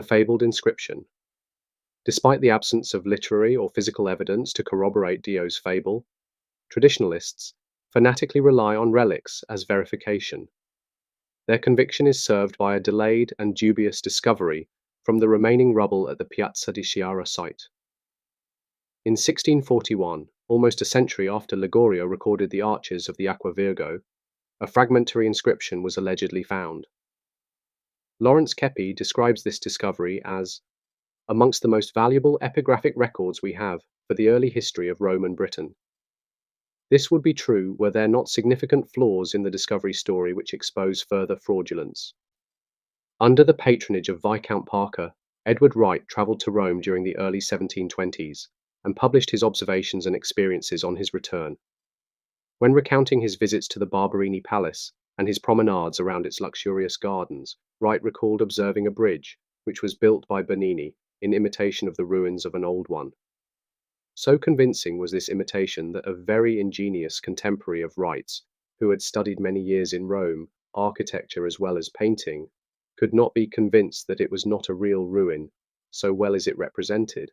fabled inscription. Despite the absence of literary or physical evidence to corroborate Dio's fable, traditionalists fanatically rely on relics as verification. Their conviction is served by a delayed and dubious discovery from the remaining rubble at the Piazza di Sciarra site. In 1641, almost a century after Ligorio recorded the arches of the Aqua Virgo, a fragmentary inscription was allegedly found. Lawrence Keppy describes this discovery as amongst the most valuable epigraphic records we have for the early history of Rome and Britain. This would be true were there not significant flaws in the discovery story which expose further fraudulence. Under the patronage of Viscount Parker, Edward Wright travelled to Rome during the early 1720s and published his observations and experiences on his return. When recounting his visits to the Barberini Palace and his promenades around its luxurious gardens, Wright recalled observing a bridge, which was built by Bernini in imitation of the ruins of an old one. So convincing was this imitation that a very ingenious contemporary of Wright's, who had studied many years in Rome, architecture as well as painting, could not be convinced that it was not a real ruin, so well is it represented.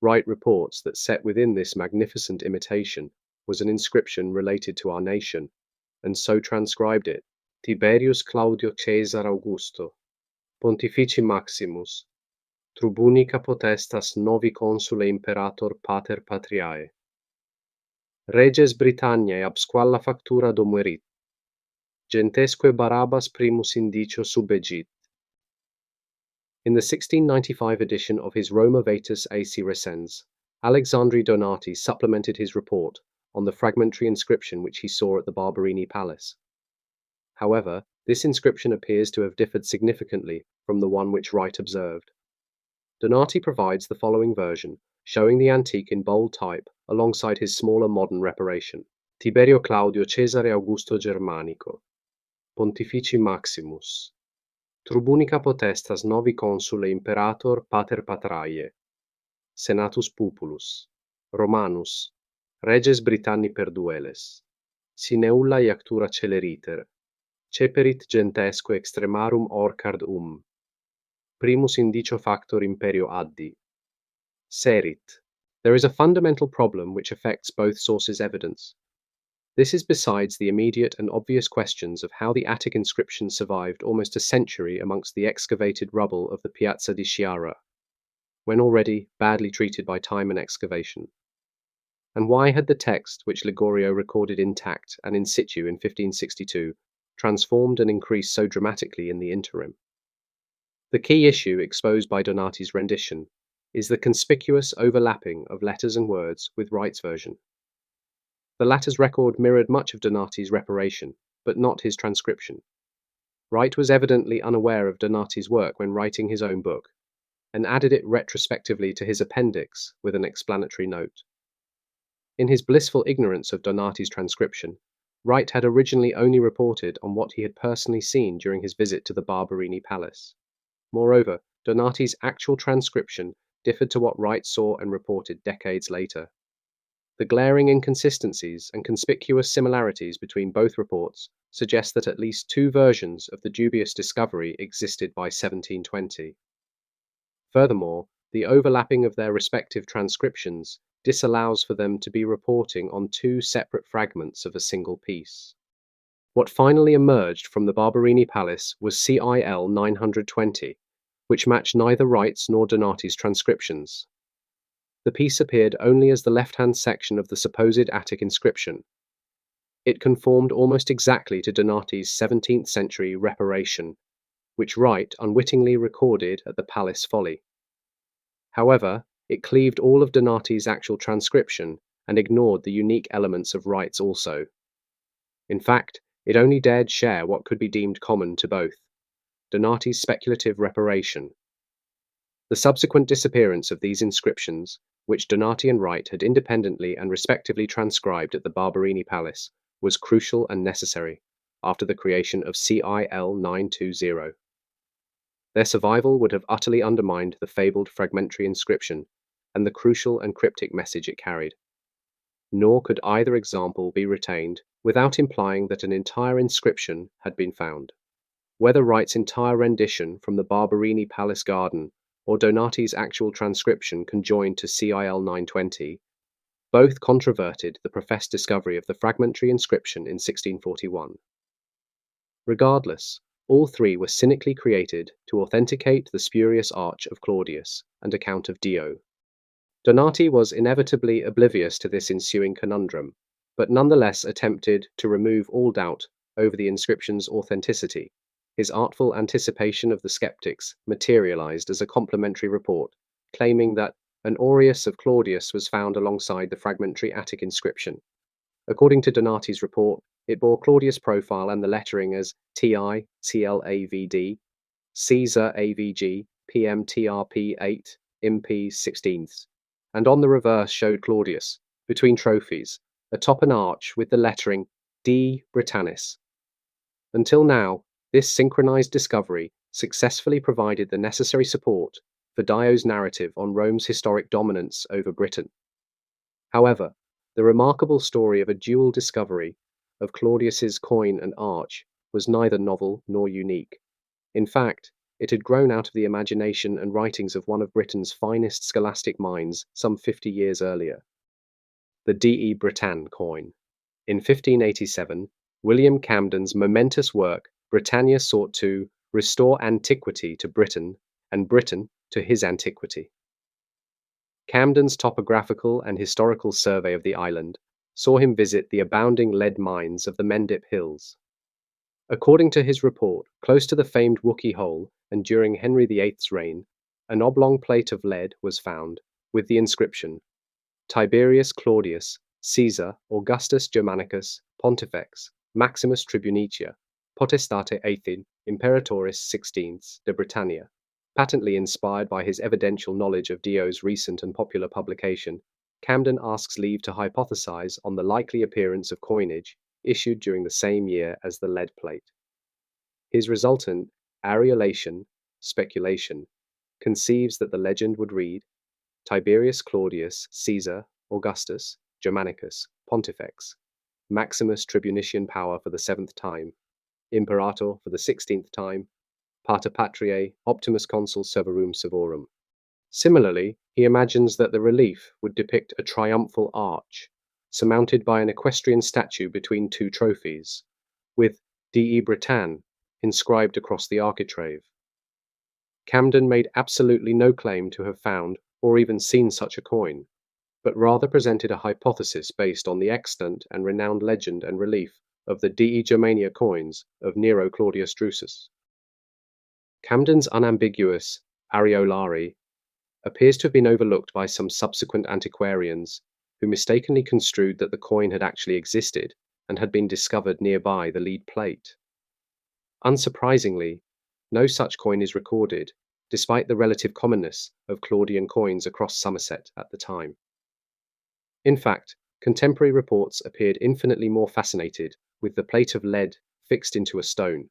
Wright reports that set within this magnificent imitation was an inscription related to our nation, and so transcribed it: Tiberius Claudio Caesar Augusto, Pontifici Maximus, Trubunica potestas novi consule imperator pater patriae. Reges Britanniae absqualla factura domuerit, gentesque Barabbas primus indicio subegit. In the 1695 edition of his Roma Vetus AC Recens, Alexandri Donati supplemented his report on the fragmentary inscription which he saw at the Barberini Palace. However, this inscription appears to have differed significantly from the one which Wright observed. Donati provides the following version, showing the antique in bold type alongside his smaller modern reparation: Tiberio Claudio Cesare Augusto Germanico, Pontifici Maximus, Trubunica potestas novi consule imperator pater patriae, Senatus Populus, Romanus, Reges Britanni perdueles, sine ulla iactura celeriter, ceperit gentesque extremarum orcard primus indicio factor imperio addi. Serit. There is a fundamental problem which affects both sources' evidence. This is besides the immediate and obvious questions of how the Attic inscription survived almost a century amongst the excavated rubble of the Piazza di Sciarra, when already badly treated by time and excavation. And why had the text, which Ligorio recorded intact and in situ in 1562, transformed and increased so dramatically in the interim? The key issue exposed by Donati's rendition is the conspicuous overlapping of letters and words with Wright's version. The latter's record mirrored much of Donati's reparation, but not his transcription. Wright was evidently unaware of Donati's work when writing his own book, and added it retrospectively to his appendix with an explanatory note. In his blissful ignorance of Donati's transcription, Wright had originally only reported on what he had personally seen during his visit to the Barberini Palace. Moreover, Donati's actual transcription differed to what Wright saw and reported decades later. The glaring inconsistencies and conspicuous similarities between both reports suggest that at least two versions of the dubious discovery existed by 1720. Furthermore, the overlapping of their respective transcriptions disallows for them to be reporting on two separate fragments of a single piece. What finally emerged from the Barberini Palace was CIL 920, which matched neither Wright's nor Donati's transcriptions. The piece appeared only as the left-hand section of the supposed Attic inscription. It conformed almost exactly to Donati's 17th century reparation, which Wright unwittingly recorded at the Palace Folly. However, it cleaved all of Donati's actual transcription and ignored the unique elements of Wright's also. In fact, it only dared share what could be deemed common to both: Donati's speculative reparation. The subsequent disappearance of these inscriptions, which Donati and Wright had independently and respectively transcribed at the Barberini Palace, was crucial and necessary after the creation of CIL 920. Their survival would have utterly undermined the fabled fragmentary inscription and the crucial and cryptic message it carried. Nor could either example be retained without implying that an entire inscription had been found. Whether Wright's entire rendition from the Barberini Palace garden or Donati's actual transcription conjoined to CIL 920, both controverted the professed discovery of the fragmentary inscription in 1641. Regardless, all three were cynically created to authenticate the spurious arch of Claudius and account of Dio. Donati was inevitably oblivious to this ensuing conundrum, but nonetheless attempted to remove all doubt over the inscription's authenticity. His artful anticipation of the skeptics materialized as a complimentary report, claiming that an aureus of Claudius was found alongside the fragmentary Attic inscription. According to Donati's report, it bore Claudius' profile and the lettering as TI, CLAVD, Caesar AVG, PMTRP 8, MP 16ths, and on the reverse showed Claudius, between trophies, atop an arch with the lettering D Britannis. Until now, this synchronized discovery successfully provided the necessary support for Dio's narrative on Rome's historic dominance over Britain. However, the remarkable story of a dual discovery of Claudius's coin and arch was neither novel nor unique. In fact, it had grown out of the imagination and writings of one of Britain's finest scholastic minds some 50 years earlier. The De Britann coin. In 1587, William Camden's momentous work, Britannia, sought to restore antiquity to Britain and Britain to his antiquity. Camden's topographical and historical survey of the island saw him visit the abounding lead mines of the Mendip Hills. According to his report, close to the famed Wookey Hole and during Henry VIII's reign, an oblong plate of lead was found with the inscription Tiberius Claudius, Caesar Augustus Germanicus, Pontifex, Maximus Tribunicia, Potestate Aethin, Imperatoris Sixteenths de Britannia. Patently inspired by his evidential knowledge of Dio's recent and popular publication, Camden asks leave to hypothesize on the likely appearance of coinage issued during the same year as the lead plate. His resultant areolation speculation conceives that the legend would read Tiberius Claudius Caesar Augustus Germanicus Pontifex, Maximus Tribunician power for the 7th time, Imperator for the 16th time, Pater Patriae Optimus Consul Severum Sevorum. Similarly, he imagines that the relief would depict a triumphal arch, surmounted by an equestrian statue between two trophies, with De Britann inscribed across the architrave. Camden made absolutely no claim to have found or even seen such a coin, but rather presented a hypothesis based on the extant and renowned legend and relief of the De Germania coins of Nero Claudius Drusus. Camden's unambiguous areolari appears to have been overlooked by some subsequent antiquarians who mistakenly construed that the coin had actually existed and had been discovered nearby the lead plate. Unsurprisingly, no such coin is recorded, despite the relative commonness of Claudian coins across Somerset at the time. In fact, contemporary reports appeared infinitely more fascinated with the plate of lead fixed into a stone,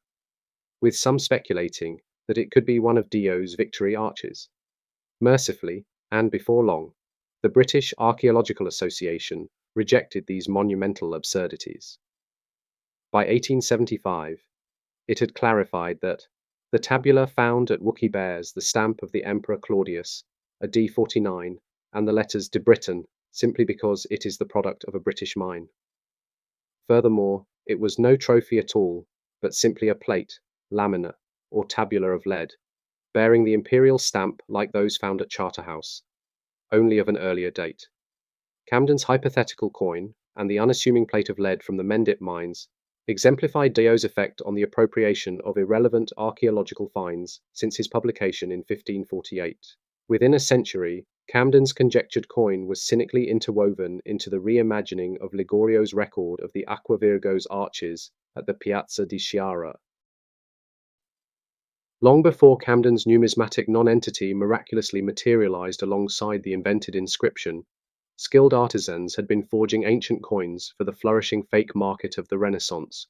with some speculating that it could be one of Dio's victory arches. Mercifully, and before long, the British Archaeological Association rejected these monumental absurdities. By 1875, it had clarified that the tabula found at Wookey bears the stamp of the Emperor Claudius, a D49, and the letters De Britain simply because it is the product of a British mine. Furthermore, it was no trophy at all, but simply a plate, lamina, or tabula of lead, bearing the imperial stamp like those found at Charterhouse, only of an earlier date. Camden's hypothetical coin and the unassuming plate of lead from the Mendip mines exemplified Dio's effect on the appropriation of irrelevant archaeological finds since his publication in 1548. Within a century, Camden's conjectured coin was cynically interwoven into the reimagining of Ligorio's record of the Aqua Virgo's arches at the Piazza di Sciarra. Long before Camden's numismatic nonentity miraculously materialized alongside the invented inscription, skilled artisans had been forging ancient coins for the flourishing fake market of the Renaissance.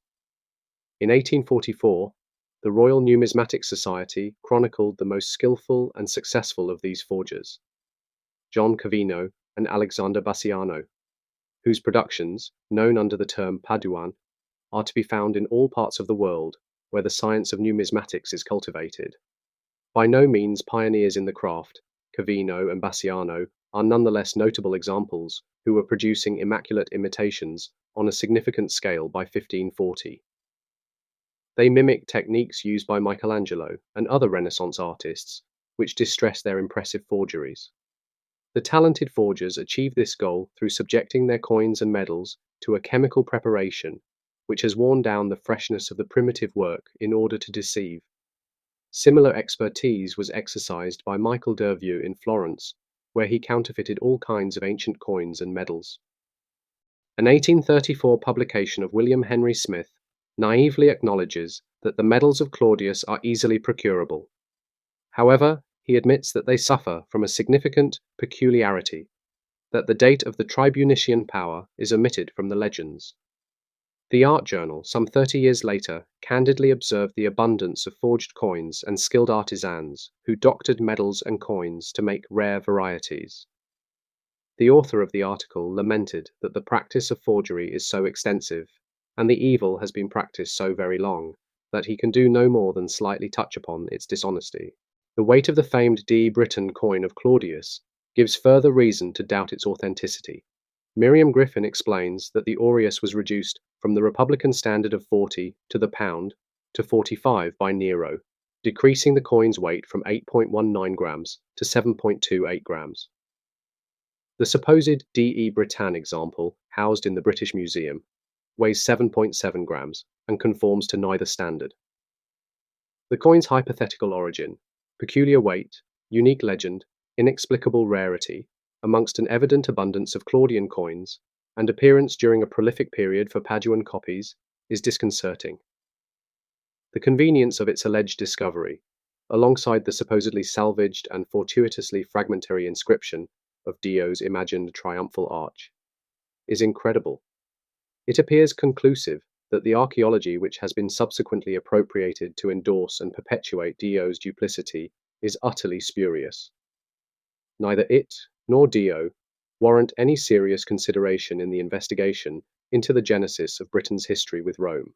In 1844, the Royal Numismatic Society chronicled the most skillful and successful of these forgers, John Cavino and Alexander Bassiano, whose productions, known under the term Paduan, are to be found in all parts of the world, where the science of numismatics is cultivated. By no means pioneers in the craft, Cavino and Bassiano are nonetheless notable examples who were producing immaculate imitations on a significant scale by 1540. They mimic techniques used by Michelangelo and other Renaissance artists, which distress their impressive forgeries. The talented forgers achieve this goal through subjecting their coins and medals to a chemical preparation which has worn down the freshness of the primitive work in order to deceive. Similar expertise was exercised by Michael d'Urville in Florence, where he counterfeited all kinds of ancient coins and medals. An 1834 publication of William Henry Smith naively acknowledges that the medals of Claudius are easily procurable. However, he admits that they suffer from a significant peculiarity, that the date of the tribunician power is omitted from the legends. The Art Journal, some 30 years later, candidly observed the abundance of forged coins and skilled artisans who doctored medals and coins to make rare varieties. The author of the article lamented that the practice of forgery is so extensive, and the evil has been practiced so very long, that he can do no more than slightly touch upon its dishonesty. The weight of the famed D. Britan coin of Claudius gives further reason to doubt its authenticity. Miriam Griffin explains that the aureus was reduced from the Republican standard of 40 to the pound to 45 by Nero, decreasing the coin's weight from 8.19 grams to 7.28 grams. The supposed D.E. Britan example, housed in the British Museum, weighs 7.7 grams and conforms to neither standard. The coin's hypothetical origin, peculiar weight, unique legend, inexplicable rarity, amongst an evident abundance of Claudian coins, and appearance during a prolific period for Paduan copies, is disconcerting. The convenience of its alleged discovery, alongside the supposedly salvaged and fortuitously fragmentary inscription of Dio's imagined triumphal arch, is incredible. It appears conclusive that the archaeology which has been subsequently appropriated to endorse and perpetuate Dio's duplicity is utterly spurious. Neither it nor Dio warrant any serious consideration in the investigation into the genesis of Britain's history with Rome.